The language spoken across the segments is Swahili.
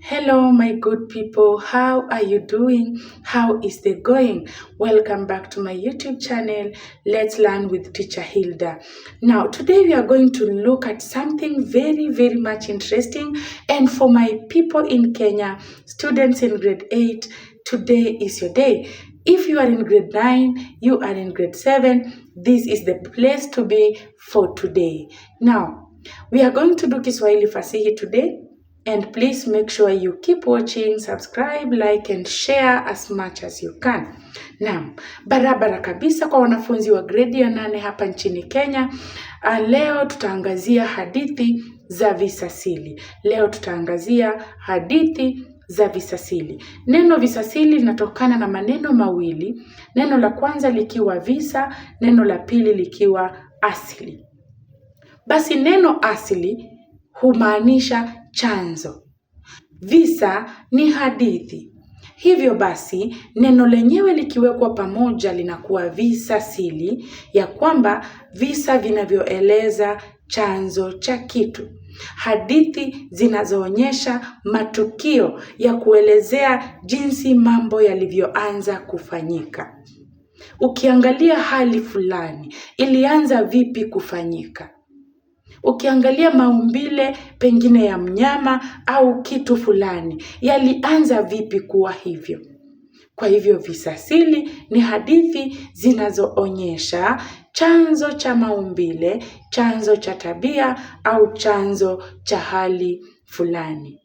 Hello, my good people. How are you doing? How is the going? Welcome back to my YouTube channel. Let's learn with Teacher Hilda. Now, today we are going to look at something very much interesting. And for my people in Kenya, students in grade 8, today is your day. If you are in grade 9, you are in grade 7, this is the place to be for today. Now, we are going to do Kiswahili Fasihi today. And please make sure you keep watching, subscribe, like and share as much as you can. Naam, barabara kabisa kwa wanafunzi wa grade ya 8 hapa nchini Kenya. Leo tutaangazia hadithi za visasili. Neno visasili linatokana na maneno mawili. Neno la kwanza likiwa visa, neno la pili likiwa asili. Basi neno asili humaanisha chanzo. Visa ni hadithi. Hivyo basi, neno lenyewe likiwekwa pamoja linakuwa visasili, ya kwamba visa vinavyoeleza chanzo cha kitu. Hadithi zinazoonyesha matukio ya kuelezea jinsi mambo yalivyoanza kufanyika. Ukiangalia hali fulani, ilianza vipi kufanyika? Ukiangalia maumbile pengine ya mnyama au kitu fulani, yalianza vipi kuwa hivyo. Kwa hivyo visasili ni hadithi zinazoonyesha chanzo cha maumbile, chanzo cha tabia au chanzo cha hali fulani.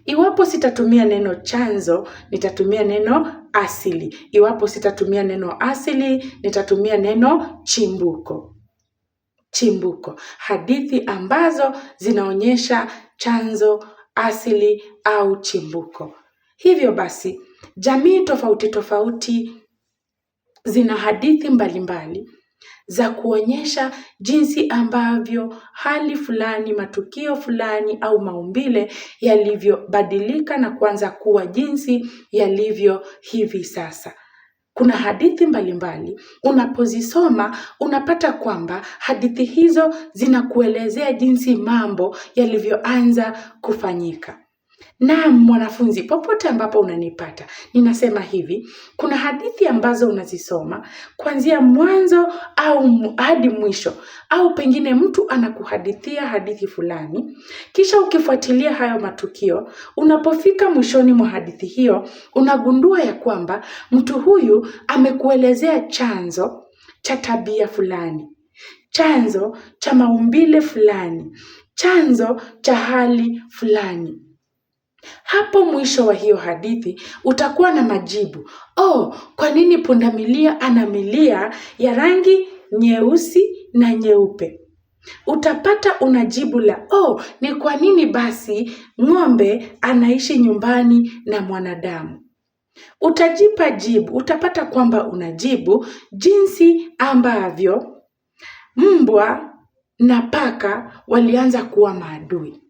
Iwapo sitatumia neno chanzo, nitatumia neno asili. Iwapo sitatumia neno asili, nitatumia neno chimbuko. Hadithi ambazo zinaonyesha chanzo, asili au chimbuko. Hivyo basi, jamii tofauti zina hadithi mbalimbali za kuonyesha jinsi ambavyo hali fulani, matukio fulani au maumbile yalivyobadilika na kuanza kuwa jinsi yalivyo hivi sasa. Kuna hadithi mbalimbali, unapozisoma unapata kwamba hadithi hizo zinakuelezea jinsi mambo yalivyoanza kufanyika. Naam mwanafunzi, popote ambapo unanipata, ninasema hivi, kuna hadithi ambazo unazisoma kuanzia mwanzo au hadi mwisho, au pengine mtu anakuhadithia hadithi fulani, kisha ukifuatilia hayo matukio, unapofika mwishoni mwa hadithi hiyo, unagundua ya kwamba mtu huyu amekuelezea chanzo cha tabia fulani, chanzo cha maumbile fulani, chanzo cha hali fulani. Hapo mwisho wa hiyo hadithi utakuwa na majibu. Kwa nini pundamilia ana milia ya rangi nyeusi na nyeupe? Utapata unajibu la ni kwa nini basi ng'ombe anaishi nyumbani na mwanadamu? Utajipa jibu, utapata kwamba unajibu jinsi ambavyo mbwa na paka walianza kuwa maadui.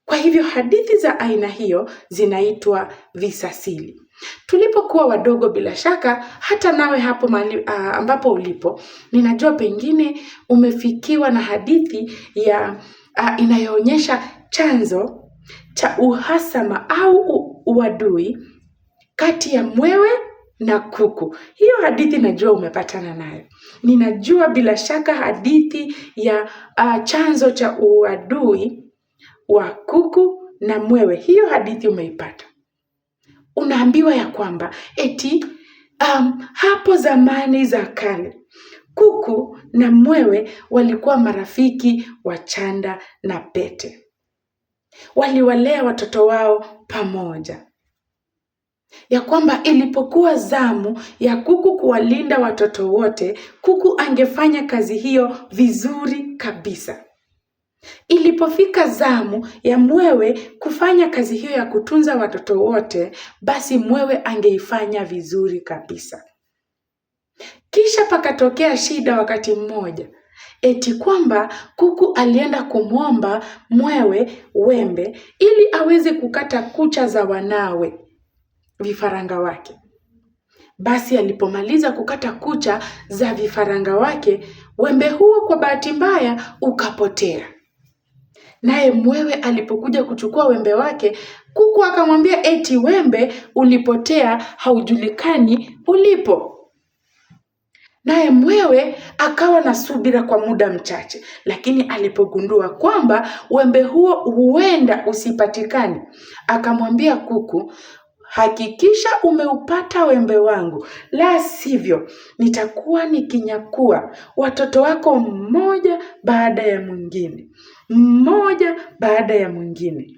Kwa hivyo hadithi za aina hiyo zinaitwa visasili. Tulipokuwa wadogo, bila shaka hata nawe hapo mahali ambapo ulipo, ninajua pengine umefikiwa na hadithi ya inayoonyesha chanzo cha uhasama au uadui kati ya mwewe na kuku. Hiyo hadithi najua umepatana nayo. Ninajua bila shaka hadithi ya chanzo cha uadui wa kuku na mwewe. Hiyo hadithi umeipata. Unaambiwa ya kwamba hapo zamani za kale, kuku na mwewe walikuwa marafiki wa chanda na pete. Waliwalea watoto wao pamoja. Ya kwamba ilipokuwa zamu ya kuku kuwalinda watoto wote, kuku angefanya kazi hiyo vizuri kabisa. Ilipofika zamu ya mwewe kufanya kazi hiyo ya kutunza watoto wote, basi mwewe angeifanya vizuri kabisa. Kisha pakatokea shida wakati mmoja. Kwamba kuku alienda kumwomba mwewe wembe ili aweze kukata kucha za wanawe, vifaranga wake. Basi alipomaliza kukata kucha za vifaranga wake, wembe huo kwa bahati mbaya ukapotea. Naye mwewe alipokuja kuchukua wembe wake, kuku akamwambia eti wembe ulipotea, haujulikani ulipo. Naye mwewe akawa na subira kwa muda mchache, lakini alipogundua kwamba wembe huo huenda usipatikane, akamwambia kuku, hakikisha umeupata wembe wangu, la sivyo nitakuwa nikinyakua watoto wako mmoja baada ya mwingine, mmoja baada ya mwingine.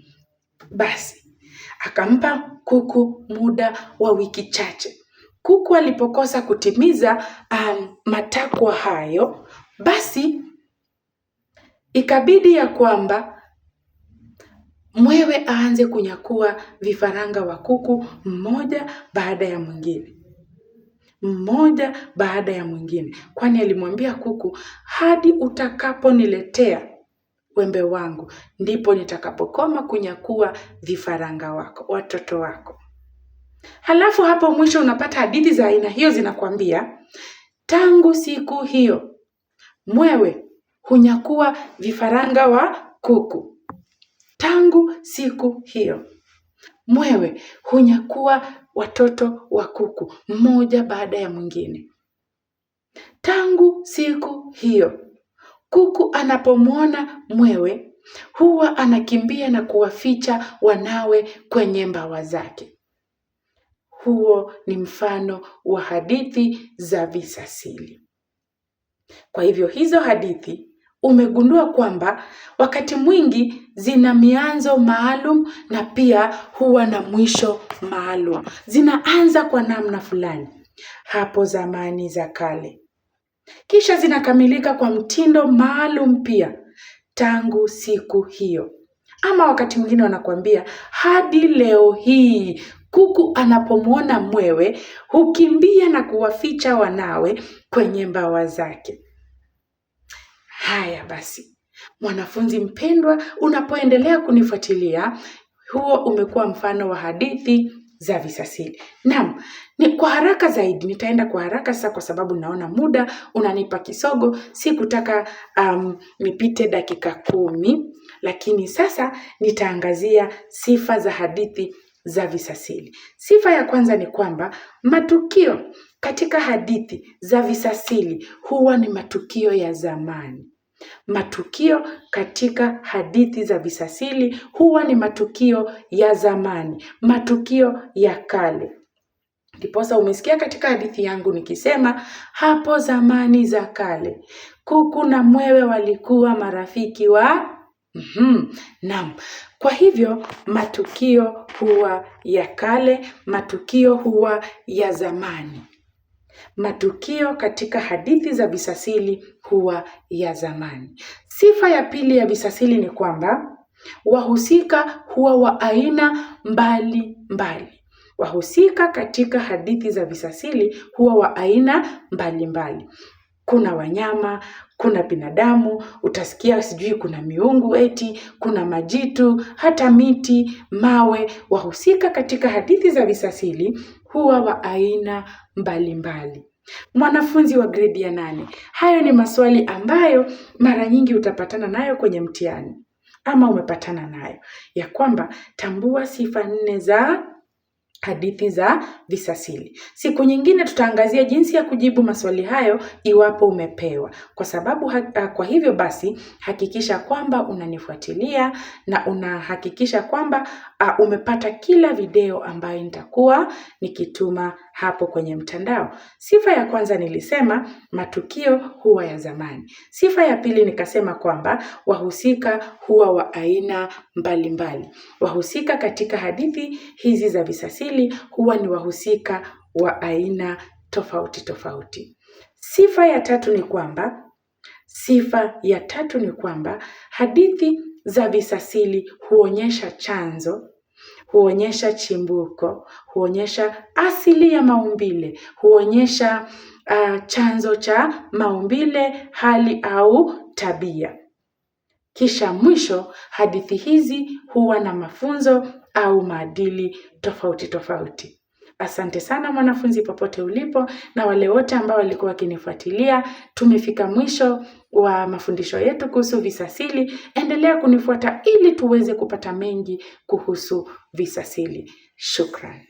Basi akampa kuku muda wa wiki chache. Kuku alipokosa kutimiza matakwa hayo, basi ikabidi ya kwamba mwewe aanze kunyakua vifaranga wa kuku mmoja baada ya mwingine, mmoja baada ya mwingine, kwani alimwambia kuku, hadi utakaponiletea wembe wangu ndipo nitakapokoma kunyakua vifaranga wako, watoto wako. Halafu hapo mwisho unapata hadithi za aina hiyo zinakwambia, tangu siku hiyo mwewe hunyakua vifaranga wa kuku. Tangu siku hiyo mwewe hunyakua watoto wa kuku mmoja baada ya mwingine. Tangu siku hiyo kuku anapomwona mwewe huwa anakimbia na kuwaficha wanawe kwenye mbawa zake. Huo ni mfano wa hadithi za visasili. Kwa hivyo hizo hadithi umegundua kwamba wakati mwingi zina mianzo maalum na pia huwa na mwisho maalum. Zinaanza kwa namna fulani hapo zamani za kale, kisha zinakamilika kwa mtindo maalum pia tangu siku hiyo. Ama wakati mwingine wanakuambia hadi leo hii kuku anapomwona mwewe hukimbia na kuwaficha wanawe kwenye mbawa zake. Haya basi, mwanafunzi mpendwa, unapoendelea kunifuatilia, huo umekuwa mfano wa hadithi za visasili. Naam, ni kwa haraka zaidi, nitaenda kwa haraka sasa kwa sababu naona muda unanipa kisogo, sikutaka nipite dakika 10, lakini sasa nitaangazia sifa za hadithi za visasili. Sifa ya kwanza ni kwamba matukio katika hadithi za visasili huwa ni matukio ya zamani. Matukio katika hadithi za visasili huwa ni matukio ya zamani, matukio ya kale. Ndiposa umesikia katika hadithi yangu nikisema hapo zamani za kale kuku na mwewe walikuwa marafiki wa Naam. Kwa hivyo matukio huwa ya kale, matukio huwa ya zamani. Matukio katika hadithi za visasili huwa ya zamani. Sifa ya pili ya visasili ni kwamba wahusika huwa wa aina mbali mbali. Wahusika katika hadithi za visasili huwa wa aina mbali mbali. Kuna wanyama, kuna binadamu, utasikia sijui kuna miungu eti, kuna majitu, hata miti, mawe. Wahusika katika hadithi za visasili huwa wa aina mbalimbali. Mwanafunzi wa gredi ya 8, hayo ni maswali ambayo mara nyingi utapatana nayo kwenye mtihani, ama umepatana nayo, ya kwamba tambua sifa 4 za hadithi za visasili. Siku nyingine tutaangazia jinsi ya kujibu maswali hayo iwapo umepewa. Kwa sababu kwa hivyo basi hakikisha kwamba unanifuatilia na unahakikisha kwamba umepata kila video ambayo nitakuwa nikituma hapo kwenye mtandao. Sifa ya kwanza nilisema matukio huwa ya zamani. Sifa ya pili nikasema kwamba wahusika huwa wa aina mbalimbali. Wahusika katika hadithi hizi za visasili huwa ni wahusika wa aina tofauti tofauti. Sifa ya tatu ni kwamba hadithi za visasili huonyesha chanzo, huonyesha chimbuko, huonyesha asili ya maumbile, huonyesha chanzo cha maumbile, hali au tabia. Kisha mwisho, hadithi hizi huwa na mafunzo au maadili tofauti tofauti. Asante sana mwanafunzi popote ulipo, na wale wote ambao walikuwa wakinifuatilia. Tumefika mwisho wa mafundisho yetu kuhusu visasili. Endelea kunifuata ili tuweze kupata mengi kuhusu visasili. Shukran.